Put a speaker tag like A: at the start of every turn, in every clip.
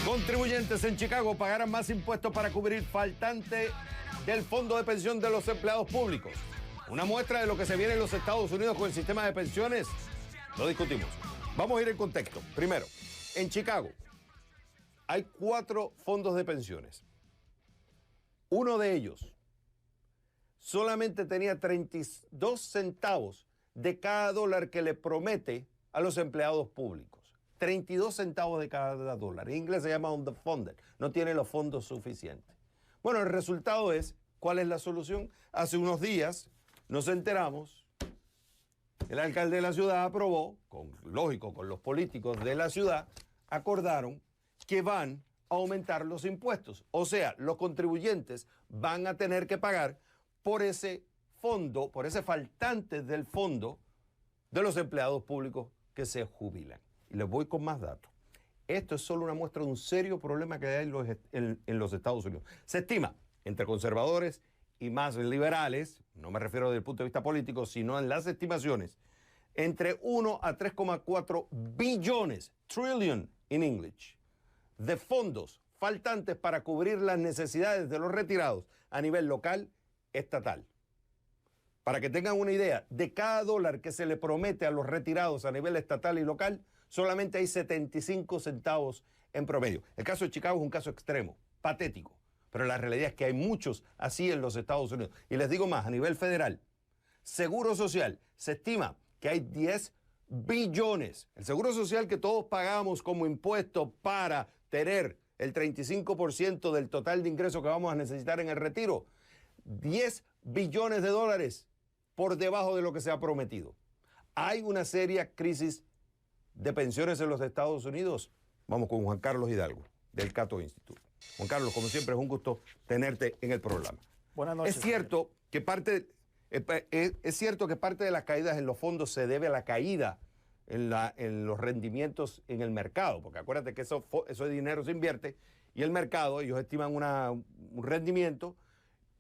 A: Contribuyentes en Chicago pagarán más impuestos para cubrir faltante del fondo de pensión de los empleados públicos. Una muestra de lo que se viene en los Estados Unidos con el sistema de pensiones. Lo discutimos. Vamos a ir en contexto. Primero, en Chicago hay 4 fondos de pensiones. Uno de ellos solamente tenía 32 centavos de cada dólar que le promete a los empleados públicos. 32 centavos de cada dólar. En inglés se llama underfunded. No tiene los fondos suficientes. Bueno, el resultado es, ¿cuál es la solución? Hace unos días nos enteramos, el alcalde de la ciudad aprobó, lógico, con los políticos de la ciudad, acordaron que van a aumentar los impuestos. O sea, los contribuyentes van a tener que pagar por ese fondo, por ese faltante del fondo de los empleados públicos que se jubilan. Y les voy con más datos. Esto es solo una muestra de un serio problema que hay en los Estados Unidos. Se estima, entre conservadores y más liberales, no me refiero desde el punto de vista político, sino en las estimaciones, entre 1 a 3,4 billones, trillion in English, de fondos faltantes para cubrir las necesidades de los retirados a nivel local, estatal. Para que tengan una idea, de cada dólar que se le promete a los retirados a nivel estatal y local, solamente hay 75 centavos en promedio. El caso de Chicago es un caso extremo, patético, pero la realidad es que hay muchos así en los Estados Unidos. Y les digo más, a nivel federal, Seguro Social, se estima que hay 10 billones. El Seguro Social que todos pagamos como impuesto para tener el 35% del total de ingresos que vamos a necesitar en el retiro, 10 billones de dólares por debajo de lo que se ha prometido. Hay una seria crisis de pensiones en los Estados Unidos. Vamos con Juan Carlos Hidalgo, del Cato Institute. Juan Carlos, como siempre, es un gusto tenerte en el programa.
B: Buenas noches.
A: Es cierto que parte de las caídas en los fondos se debe a la caída en los rendimientos en el mercado, porque acuérdate que eso dinero se invierte y el mercado, ellos estiman un rendimiento,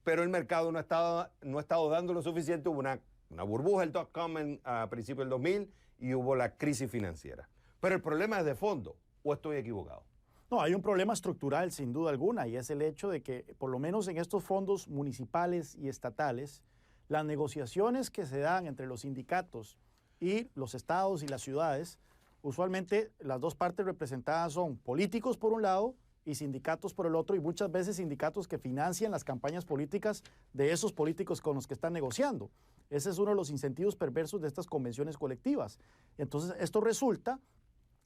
A: pero el mercado no ha estado dando lo suficiente. Hubo una burbuja, el dot-com a principios del 2000, y hubo la crisis financiera. Pero el problema es de fondo, ¿o estoy equivocado?
B: No, hay un problema estructural sin duda alguna, y es el hecho de que, por lo menos en estos fondos municipales y estatales, las negociaciones que se dan entre los sindicatos y los estados y las ciudades, usualmente las dos partes representadas son políticos por un lado y sindicatos por el otro, y muchas veces sindicatos que financian las campañas políticas de esos políticos con los que están negociando. Ese es uno de los incentivos perversos de estas convenciones colectivas. Entonces, esto resulta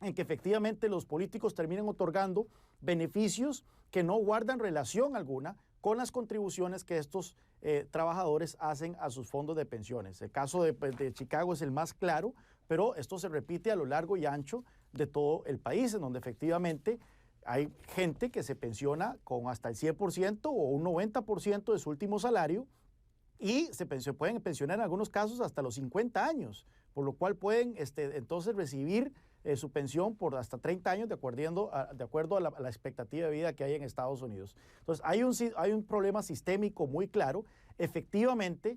B: en que efectivamente los políticos terminen otorgando beneficios que no guardan relación alguna con las contribuciones que estos trabajadores hacen a sus fondos de pensiones. El caso de Chicago es el más claro, pero esto se repite a lo largo y ancho de todo el país, en donde efectivamente hay gente que se pensiona con hasta el 100% o un 90% de su último salario, y pueden pensionar en algunos casos hasta los 50 años, por lo cual pueden entonces recibir su pensión por hasta 30 años de acuerdo a la expectativa de vida que hay en Estados Unidos. Entonces hay un problema sistémico muy claro. Efectivamente,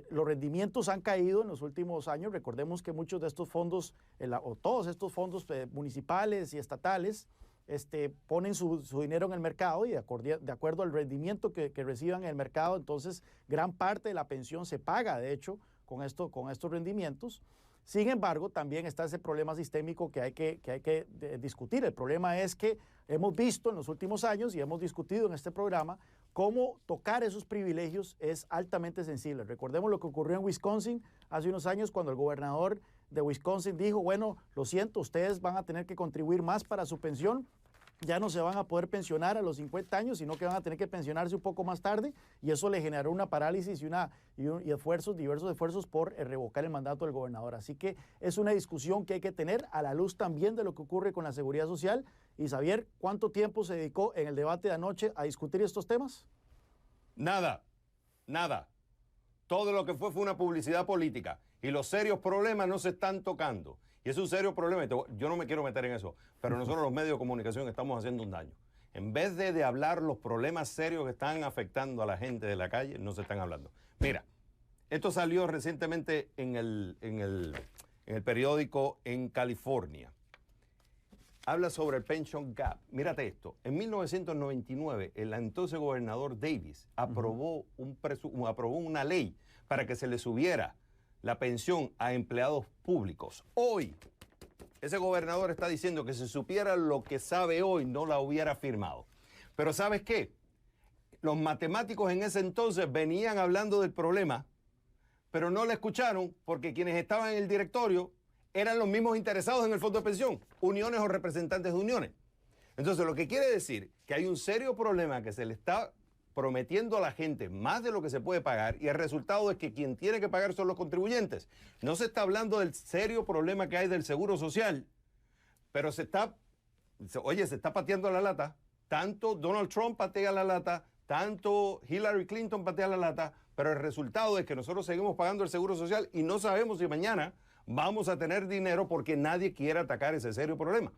B: los rendimientos han caído en los últimos años. Recordemos que muchos de estos fondos, o todos estos fondos municipales y estatales, ponen su dinero en el mercado, y de acuerdo al rendimiento que reciban en el mercado, entonces gran parte de la pensión se paga, de hecho, con estos rendimientos. Sin embargo, también está ese problema sistémico que hay que discutir. El problema es que hemos visto en los últimos años y hemos discutido en este programa cómo tocar esos privilegios es altamente sensible. Recordemos lo que ocurrió en Wisconsin hace unos años, cuando el gobernador de Wisconsin dijo, bueno, lo siento, ustedes van a tener que contribuir más para su pensión, ya no se van a poder pensionar a los 50 años, sino que van a tener que pensionarse un poco más tarde, y eso le generó una parálisis y diversos esfuerzos por revocar el mandato del gobernador. Así que es una discusión que hay que tener a la luz también de lo que ocurre con la seguridad social. Y Xavier, ¿cuánto tiempo se dedicó en el debate de anoche a discutir estos temas?
A: Nada. Todo lo que fue una publicidad política, y los serios problemas no se están tocando. Y es un serio problema. Yo no me quiero meter en eso, pero nosotros los medios de comunicación estamos haciendo un daño. En vez de hablar los problemas serios que están afectando a la gente de la calle, no se están hablando. Mira, esto salió recientemente en el periódico en California. habla sobre el pension gap. Mírate esto. En 1999, el entonces gobernador Davis aprobó una ley para que se le subiera la pensión a empleados públicos. Hoy, ese gobernador está diciendo que si supiera lo que sabe hoy, no la hubiera firmado. Pero ¿sabes qué? Los matemáticos en ese entonces venían hablando del problema, pero no le escucharon porque quienes estaban en el directorio eran los mismos interesados en el fondo de pensión, uniones o representantes de uniones. Entonces, lo que quiere decir que hay un serio problema que se le está prometiendo a la gente más de lo que se puede pagar y el resultado es que quien tiene que pagar son los contribuyentes. No se está hablando del serio problema que hay del seguro social, pero se está pateando la lata. Tanto Donald Trump patea la lata, tanto Hillary Clinton patea la lata, pero el resultado es que nosotros seguimos pagando el seguro social y no sabemos si mañana vamos a tener dinero porque nadie quiere atacar ese serio problema.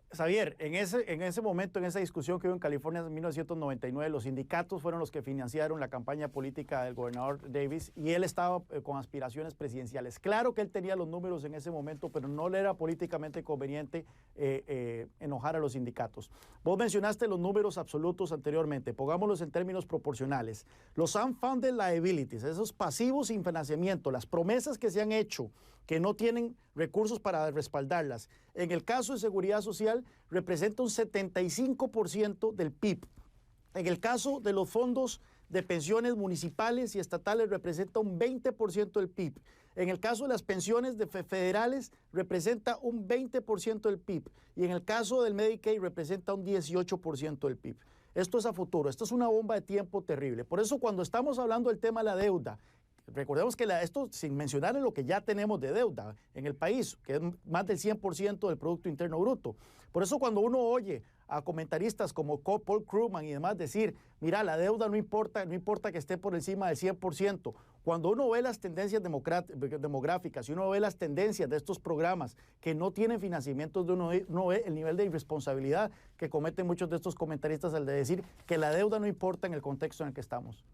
B: Xavier, en ese momento, en esa discusión que hubo en California en 1999, los sindicatos fueron los que financiaron la campaña política del gobernador Davis y él estaba con aspiraciones presidenciales. Claro que él tenía los números en ese momento, pero no le era políticamente conveniente enojar a los sindicatos. Vos mencionaste los números absolutos anteriormente, pongámoslos en términos proporcionales. Los unfunded liabilities, esos pasivos sin financiamiento, las promesas que se han hecho que no tienen recursos para respaldarlas. En el caso de seguridad social, representa un 75% del PIB. En el caso de los fondos de pensiones municipales y estatales, representa un 20% del PIB. En el caso de las pensiones federales, representa un 20% del PIB. Y en el caso del Medicaid, representa un 18% del PIB. Esto es a futuro, esto es una bomba de tiempo terrible. Por eso, cuando estamos hablando del tema de la deuda, recordemos que esto sin mencionar en lo que ya tenemos de deuda en el país, que es más del 100% del Producto Interno Bruto. Por eso cuando uno oye a comentaristas como Paul Krugman y demás decir, mira, la deuda no importa que esté por encima del 100%. Cuando uno ve las tendencias demográficas y uno ve las tendencias de estos programas que no tienen financiamientos, uno ve el nivel de irresponsabilidad que cometen muchos de estos comentaristas al de decir que la deuda no importa en el contexto en el que estamos.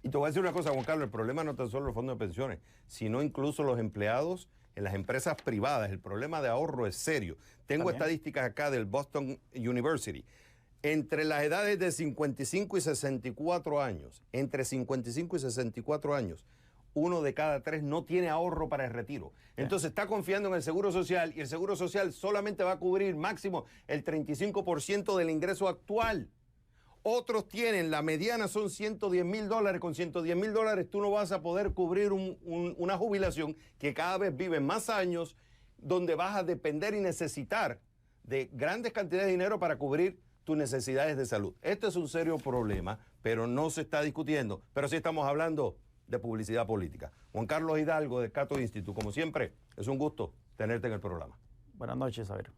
A: Y te voy a decir una cosa, Juan Carlos, el problema no tan solo los fondos de pensiones, sino incluso los empleados en las empresas privadas. El problema de ahorro es serio. Tengo estadísticas acá del Boston University. Entre las edades de 55 y 64 años, entre 55 y 64 años, 1 de cada 3 no tiene ahorro para el retiro. Entonces está confiando en el Seguro Social y el Seguro Social solamente va a cubrir máximo el 35% del ingreso actual. Otros tienen, la mediana son $110,000. Con $110,000 tú no vas a poder cubrir una jubilación que cada vez vive más años, donde vas a depender y necesitar de grandes cantidades de dinero para cubrir tus necesidades de salud. Este es un serio problema, pero no se está discutiendo. Pero sí estamos hablando de publicidad política. Juan Carlos Hidalgo de Cato Institute, como siempre, es un gusto tenerte en el programa.
B: Buenas noches, Xavier.